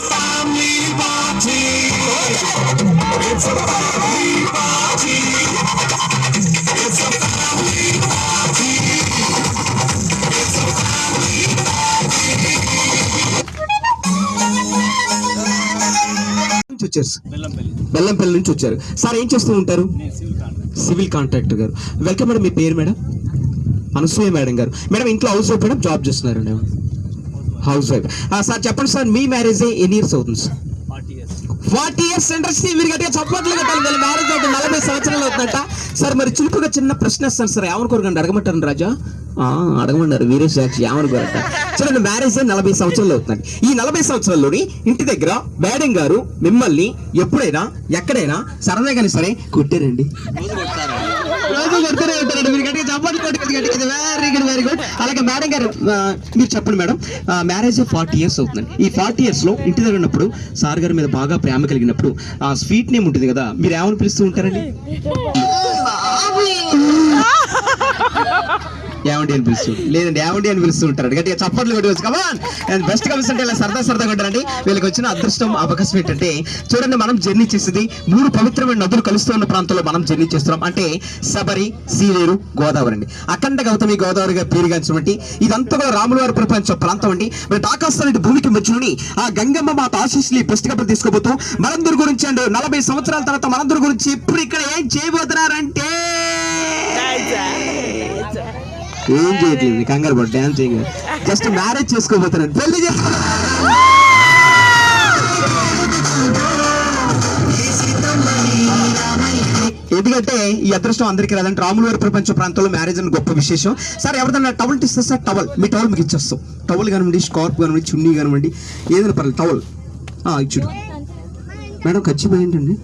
family party. It's a family party. It's a family party. It's a family party. వచ్చారు బెల్లంపల్లి నుంచి వచ్చారు sir. ఏం చేస్తూ ఉంటారు? సివిల్ కాంట్రాక్టర్ గారు. Welcome madam. మీ పేరు మేడం? అనసూయ మేడం గారు. మేడం ఇంట్లో హౌస్ వైఫ్ మేడం, జాబ్ చేస్తున్నారండి? House wife. సార్ చెప్పండి సార్, మీ మ్యారేజ్ ఎన్ని ఇయర్స్ అవుతుంది సార్? 40 years industry. మీరు గట్టిగా చప్పట్లు కట్టాలి. మ్యారేజ్ అయితే 40 సంవత్సరాలు అవుతుందట సార్. మరి చురుకుగా చిన్న ప్రశ్న ఇస్తాను సార్, ఏమనుకోరండి, అడగమంటారు రాజా? అడగమన్నారు వీరేష్ సాక్షి, ఏమనుకోరట. చూడండి, మ్యారేజ్ 40 సంవత్సరాలు అవుతుంది. ఈ 40 సంవత్సరాల్లోని ఇంటి దగ్గర మేడం గారు మిమ్మల్ని ఎప్పుడైనా ఎక్కడైనా సరదాగానే సరే కొట్టారండి? Very good. అలాగే మేడం గారు మీరు చెప్పండి మేడం, మ్యారేజ్ 40 years అవుతుందండి. ఈ 40 years లో ఇంటి దగ్గర ఉన్నప్పుడు సార్ గారి మీద బాగా ప్రేమ కలిగినప్పుడు ఆ స్వీట్ నేమ్ ఉంటుంది కదా, మీరు ఏమని పిలుస్తూ ఉంటారండి? ఏమండి అని పిలుస్తూ లేదండి, ఏమండి అని పిలుస్తూ ఉంటారు. గట్టిగా చప్పట్లు కొట్టుకోవచ్చు. కమాన్. అండ్ బెస్ట్ కమిస్ అంటే ఇలా సరదాగా ఉంటారండి. వీళ్ళకి వచ్చిన అదృష్టం అవకాశం ఏంటంటే చూడండి, మనం జర్నీ చేసేది 3 పవిత్రమైన నదులు కలుస్తూ ఉన్న ప్రాంతంలో మనం జర్నీ చేస్తున్నాం. అంటే శబరి, సీలేరు, గోదావరి అండి. అఖండ గౌతమి గోదావరిగా పేరుగాంచినటువంటి ఇదంతా కూడా రాములవారి ప్రపంచ ప్రాంతం అండి. మరి ఆకాశానికి భూమికి మధ్యలోని ఆ గంగమ్మ మాత ఆశీస్సులు బెస్ట్ కబర్ తీసుకోబోతూ మనందరి గురించి అండి 40 సంవత్సరాల తర్వాత మనందరి గురించి ఇప్పుడు ఇక్కడ ఏం చేయబోతున్నారంటే ఏం చేయట్లేదు, కంగారు పడు, డ్యాన్స్ చేయ, జస్ట్ మ్యారేజ్ చేసుకోబోతున్నాను, పెళ్లి చేసుకో. ఎందుకంటే ఈ అదృష్టం అందరికీ రాదంటే రాములవారి ప్రపంచ ప్రాంతంలో మ్యారేజ్ అని గొప్ప విశేషం. సార్ ఎవరిదన్నా టవల్ ఇస్తే సార్, టవల్ మీ టవల్ మీకు ఇచ్చేస్తాం. టవల్ కానివ్వండి, స్కార్ప్ కానివ్వండి, చున్నీ కానివ్వండి, ఏదైనా పర్లేదు, టవల్ ఇచ్చుడు. మేడం ఖచ్చితంగా ఏంటండి?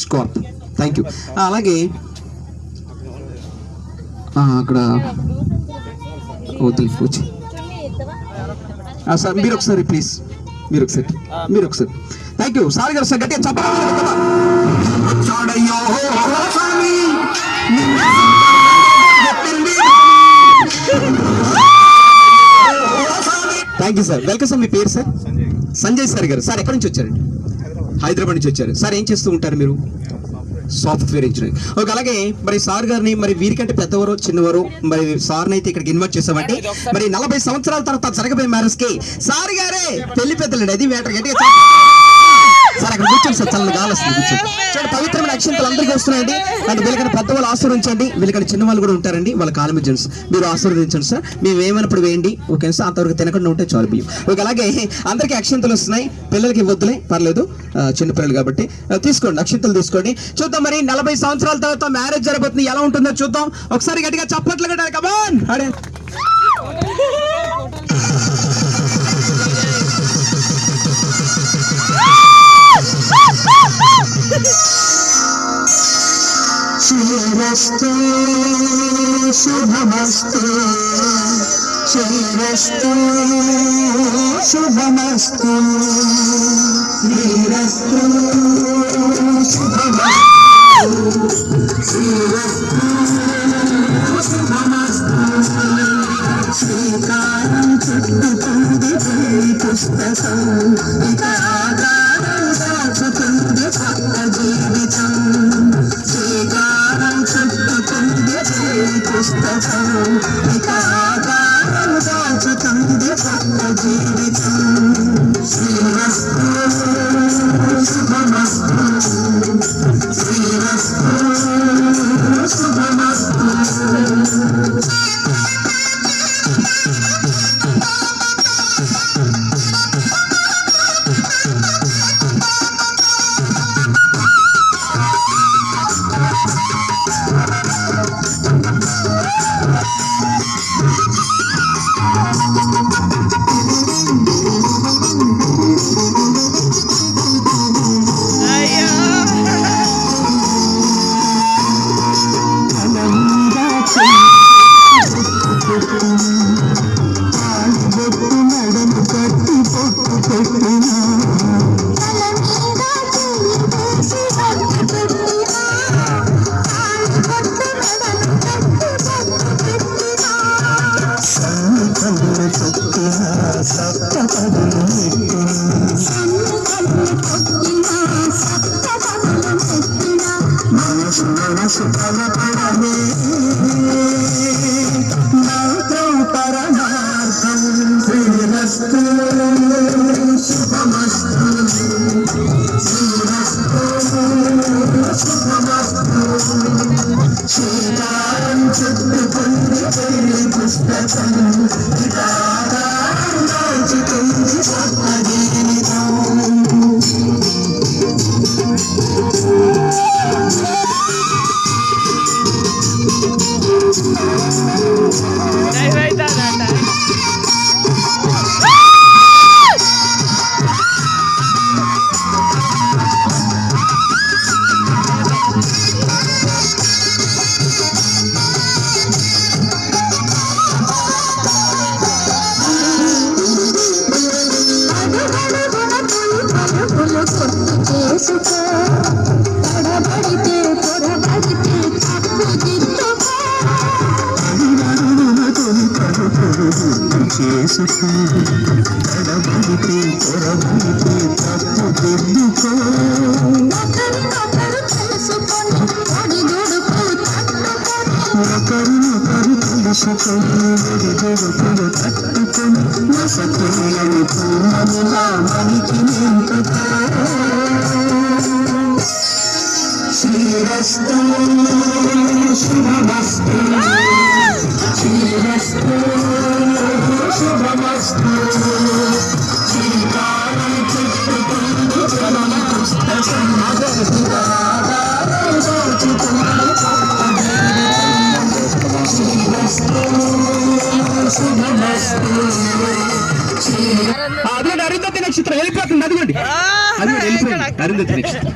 స్కార్ప్. Thank you. అలాగే అక్కడ వచ్చి సార్ మీరు ఒకసారి ప్లీజ్, మీరు ఒకసారి థ్యాంక్ యూ. సార్ గారు సార్ గట్టిగా చెప్పండి. Thank you sir. Welcome sir. మీ పేరు సార్? సంజయ్ సార్ గారు. సార్ ఎక్కడి నుంచి వచ్చారండి? హైదరాబాద్ నుంచి వచ్చారు. సార్ ఏం చేస్తూ ఉంటారు మీరు? Software engineering. ఓకే. అలాగే మరి సార్ గారిని మరి వీరికంటే పెద్దవారు చిన్నవారు మరి సార్ని అయితే ఇక్కడికి ఇన్వైట్ చేసామంటే మరి 40 సంవత్సరాల తర్వాత జరగబోయే మ్యారేజ్ కి సార్ గారే పెళ్లి పెద్దలండి. అది మ్యాటర్. గట్టిగా సార్ అక్కడ కూర్చోండి సార్, చల్లగా గాలి వస్తుంది, కూర్చోండి. చూడండి, పవిత్రమైన అక్షంతలు అందరికీ వస్తున్నాయండి. అండ్ వీళ్ళకన్నా పెద్దవాళ్ళు ఆశీర్వదించండి, వీళ్ళకన్నా చిన్న వాళ్ళు కూడా ఉంటారండి, వాళ్ళ కాలం జెంట్స్ మీరు ఆశీర్వదించండి సార్. మేము ఏమైనప్పుడు వేయండి, ఓకే సార్, అంతవరకు తినకుండా ఉంటే చాలు బియ్యం. ఓకే. అలాగే అందరికీ అక్షంతలు వస్తున్నాయి, పిల్లలకి ఇవ్వద్దులే, పర్లేదు, చిన్నపిల్లలు కాబట్టి తీసుకోండి, అక్షంతలు తీసుకోండి. చూద్దాం మరి 40 సంవత్సరాల తర్వాత మ్యారేజ్ జరగబోతుంది, ఎలా ఉంటుందో చూద్దాం. ఒకసారి గట్టిగా చప్పట్లు కట్టాలి. కమాన్. అడే శ్రీరస్తు శుభమస్తు, శ్రీరస్తు శుభమస్తు, శ్రీరస్తు శుభమస్తు, శ్రీరస్తు శుభమస్తు. శ్రీకారం చుట్టుకుంది పుస్తకం, ఇక ఆకారం దాచుతుంది కొత్త జీవితం. శ్రీకారం చుట్టుకుంది పుస్తకం, ఇక ఆకారం దాచుతుంది కొత్త జీవితం. శ్రీరస్తు శుభమస్తు, శ్రీరస్తు శుభమస్తు. కన్ను తొక్కిన సప్త పదులు నెట్టిన మనసు మనసు బలపడమే మంత్రం పరమార్థం శ్రీరస్తు శుభమస్తు శ్రీరస్తు శుభమస్తు శ్రీకారం చుట్టుకుంది పెళ్లి పుస్తకం దాచుకుంది స్వప్న జీవితం చేసుకో తడబడితే పొరబడితే తప్పు దిద్దుకో చేసుకో తడబడితే పొరబడితే తప్పు దిద్దుకో ఒకరినొకరు తెలుసుకొని ఒడిదుడుకు ఒకరినొకరు తెలుసుకొని ఒడిదుడుకులు తట్టుకొని వసతులని పూర్ణముగా మనకి నింపుకో శ్రీరస్తు శుభమస్తు శ్రీరస్తు శుభమస్తు శ్రీకారం చుట్టుకుంది జనన పుస్తకం శ్రీరస్తు శుభమస్తు అదే అరుంధతి నక్షత్రం వెళ్ళిపోతుంది అదిగోండి అది వెళ్ళిపోయింది అరుంధతి నక్షత్రం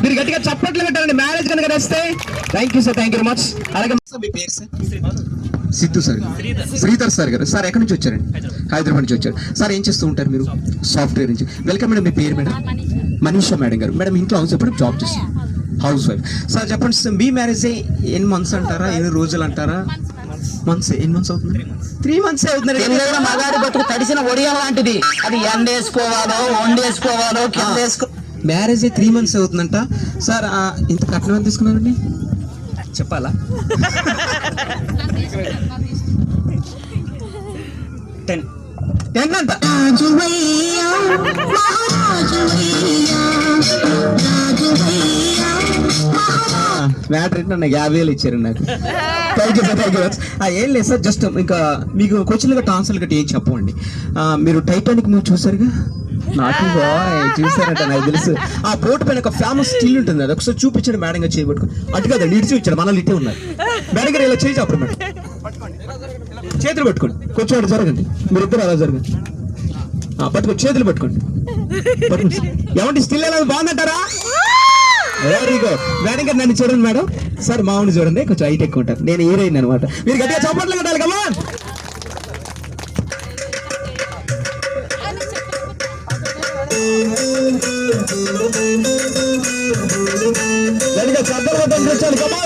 మీరు గట్టిగా చప్పట్లు పెట్టారండి మ్యారేజ్ కనుక వస్తే thank you sir thank you very much అలాగే మీ పేరు sir Siddhu sir Sridhar sir గారు సార్ ఎక్కడి నుంచి వచ్చారండి హైదరాబాద్ నుంచి వచ్చారు సార్ ఏం చేస్తూ ఉంటారు మీరు సాఫ్ట్వేర్ నుంచి వెల్కమ్ మేడం మీ పేరు మేడం మనీషా మేడం గారు మేడం ఇంట్లో హౌస్ ఎప్పుడు జాబ్ చేస్తారు హౌస్ వైఫ్ సార్ చెప్పండి సార్ మీ మ్యారేజ్ ఎన్ని మంత్స్ అంటారా ఎన్ని రోజులు అంటారా మంత్స్ ఎన్ని మంత్స్ అవుతుంది 3 months అవుతుంది మగాడి బతుకు తడిసిన ఒడియ లాంటిది అది ఎండేసుకోవాలో వండేసుకోవాలో కింద వేసుకో మ్యారేజ్ 3 months అవుతుందంట సార్ ఇంత కట్నం ఎంత తీసుకున్నారండి చెప్పాలా 10 అంట మ్యాటర్ ఏంటి నాకు 50,000 ఇచ్చారు నాకు ఏం లేదు సార్ జస్ట్ ఇంకా మీకు క్వశ్చన్ గట్రా ఆన్సర్లు గట్రా ఏం చెప్పండి మీరు టైటానిక్ మూవీ చూసారుగా నాటి బాయ్ చూసారంట నాకు తెలుసు ఆ బోట్ పైన ఒక ఫేమస్ స్టిల్ ఉంటుంది అది ఒకసారి చూపించాడు మేడం గారు చేయబట్టుకుని అటు కదా ఇడిచి ఇచ్చాడు మనల్ని ఇట్టే ఉన్నారు మేడం గారు ఇలా చేయి చెప్పండి మేడం చేతులు పట్టుకోండి కొంచెం అటు జరగండి మీరు ఇద్దరు అలా జరగండి పట్టుకోండి చేతులు పట్టుకోండి పట్టుకోండి ఏమంటే స్టిల్ ఎలా బాగుందంటారా వెరీ గుడ్ మేడం గారు నన్ను చూడండి మేడం సార్ మామూలు చూడండి కొంచెం హైట్ ఎక్కువ ఉంటారు నేను హీరోయిన్ అనమాట మీరు గట్టిగా చప్పట్లు కట్టాలి కమా గట్టిగా చప్పట్లు కట్టాలి కమా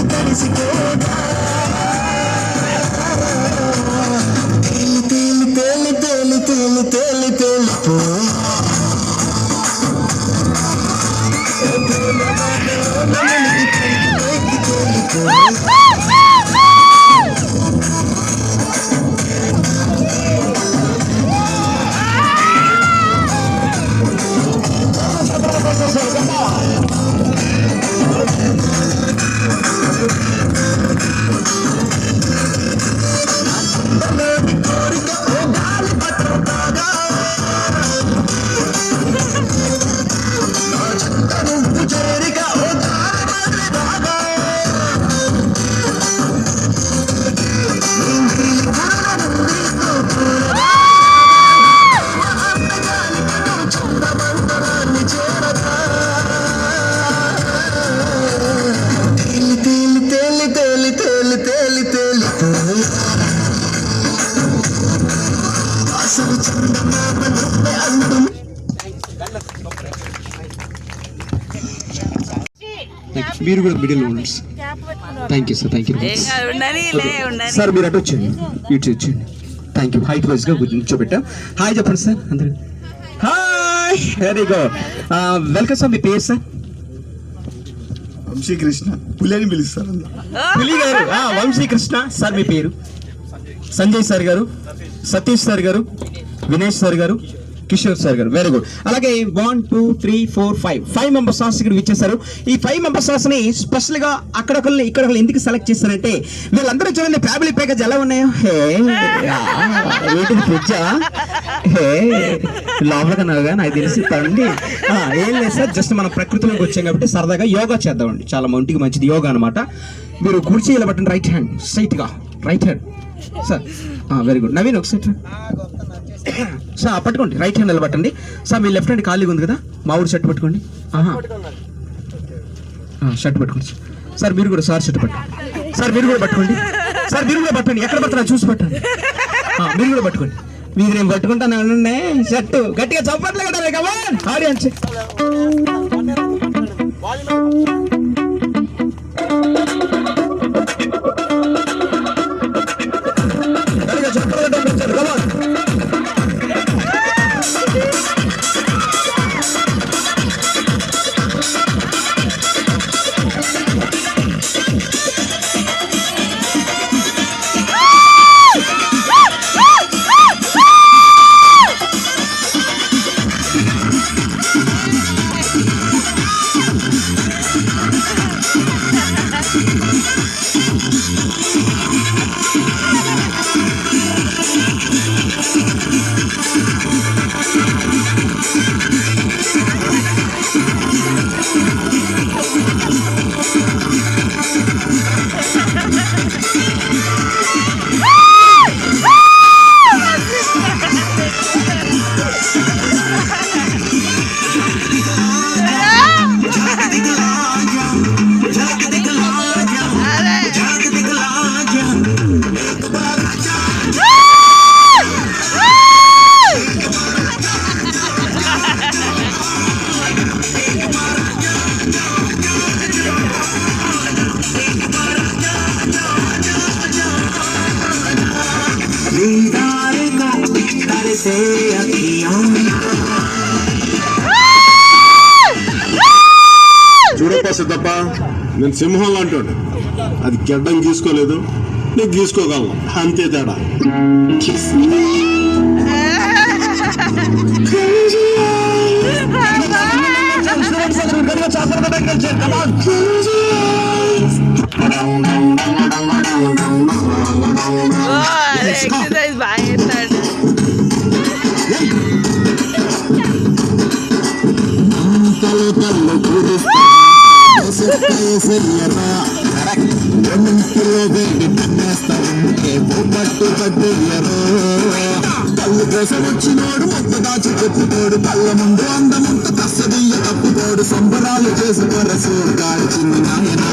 కలిసి మీరు కూడా మిడిల్ ఉండండి. Thank you sir, thank you sir. మీరు అటు వచ్చేయండి, ఇటు వచ్చేయండి. Thank you. హైట్ వైజ్గా కూర్చోబెట్టా. హాయ్ చెప్పండి సార్ అందరూ. Hi, very good. Welcome sir. మీ పేరు సార్? వంశీకృష్ణ, పులి అని పిలుస్తారు. పులి గారు. వంశీకృష్ణ సార్. మీ పేరు? సంజయ్ సార్ గారు, సతీష్ సార్ గారు, వినేష్ సార్ గారు, కిషోర్ సార్ గారు. Very good. అలాగే 1 2 3 4 5 మెంబర్స్ ఇక్కడ ఇచ్చేసారు. ఈ 5 మెంబర్స్ ని స్పెషల్ గా అక్కడొకరిని ఇక్కడొకరిని ఎందుకు సెలెక్ట్ చేస్తారంటే వీళ్ళందరూ చూడండి ఫ్యామిలీ ప్యాకేజ్ ఎలా ఉన్నాయో. ఏంటిది ఫ్రిడ్జా? లోపలగా నాకు తెలిసి తండ్రి. ఏం లేదు సార్, జస్ట్ మనం ప్రకృతిలోకి వచ్చాం కాబట్టి సరదాగా యోగా చేద్దామండి. చాలా ఒంటికి మంచిది యోగా అనమాట. మీరు కుర్చీ ఇలా పట్టండి, రైట్ హ్యాండ్ స్ట్రైట్ గా, right hand sir. Very good. Naveen ఒకసారి సార్ పట్టుకోండి, రైట్ హ్యాండ్ నిలబట్టండి సార్. మీ లెఫ్ట్ హ్యాండ్ ఖాళీగా ఉంది కదా, మా ఊరు షర్ట్ పట్టుకోండి. షర్ట్ పట్టుకోండి సార్. మీరు కూడా సార్ షర్ట్ పట్టుకోండి సార్. మీరు కూడా పట్టుకోండి సార్. మీరు కూడా పట్టండి, ఎక్కడ పడుతున్నా చూసి పట్టండి. మీరు కూడా పట్టుకోండి. మీరు నేను పట్టుకుంటాను షర్ట్ గట్టిగా చప్పట్లు కట్టాలి. కమాన్ ఆడియన్స్. చూడప్ప సిద్ధప్ప, నేను సింహం లాంటాడు. అది గెడ్డం గీసుకోలేదు, నేను గీసుకోగలను, అంతే తేడా. ఎక్సర్సైజ్ బాగా చేస్తాడు. పళ్ళు కోసం వచ్చినోడు మొత్త దాచి చెప్పుకోడు. పళ్ళ ముందు అందముంట తస్సదీయ తప్పుకోడు. సంబరాలు చేసుకోరసు గాడి చిన్న నాయన.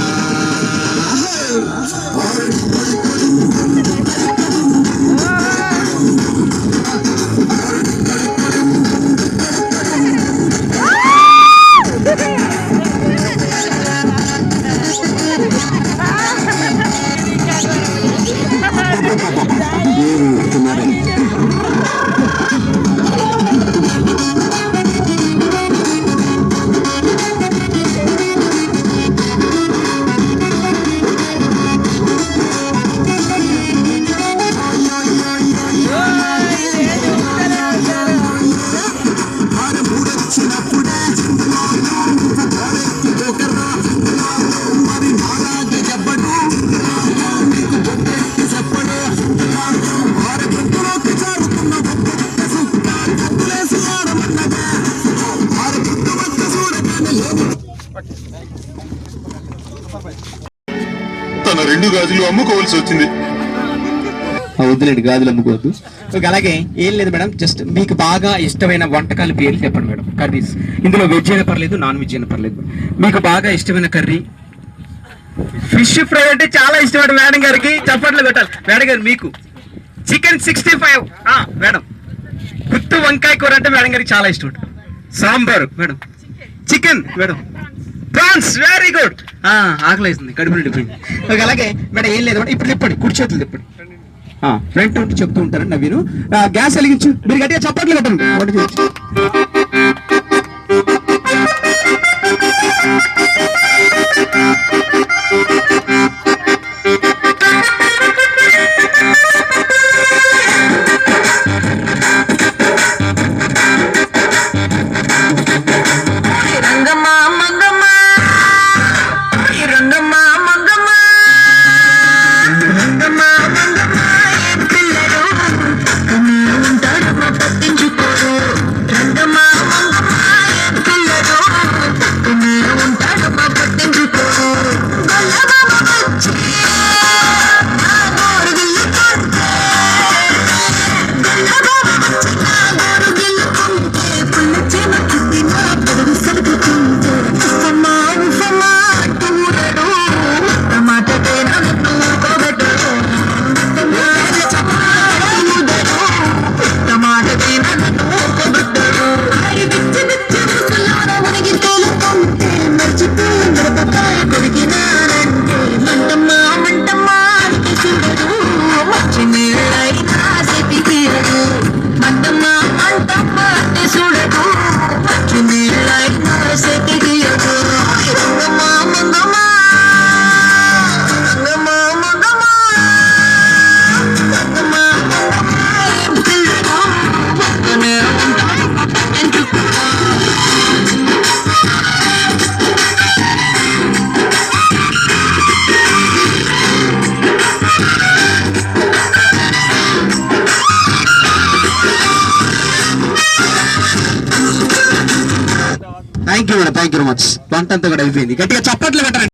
తన 2 గాజులు అమ్ముకోవాల్సి వచ్చింది. వద్దులేండి, గాజులు అమ్ముకోవద్దు. అలాగే ఏం లేదు మేడం, జస్ట్ మీకు బాగా ఇష్టమైన వంటకాల పేర్లు చెప్పండి మేడం. కర్రీస్ ఇందులో వెజ్ అయినా పర్లేదు, నాన్ వెజ్ అయినా పర్లేదు. మీకు బాగా ఇష్టమైన కర్రీ? ఫిష్ ఫ్రై అంటే చాలా ఇష్టమైన మేడం గారికి చప్పట్లు కొట్టాలి. మేడం గారు మీకు చికెన్ 65 మేడం. వంకాయ కూర అంటే మేడం గారికి చాలా ఇష్టం. Sambar madam, chicken madam, prawns very good. ఆకలి అవుతుంది, కడుపు నిండిపోయింది. అలాగే మేడం ఏం లేదు మేడం, ఇప్పుడు తిప్పండి, కుడి చేతులు తిప్పండి. ఫ్రంట్ ఉంటే చెప్తూ ఉంటారు నవ్వును. గ్యాస్ వెలిగించు, మీరు గట్టిగా చప్పట్లు కట్టండి. ఒకటి చేయొచ్చు. Thank you madam, thank you very much. వంట అంతా కూడా అయిపోయింది. గట్టిగా చప్పట్లు పెట్టండి.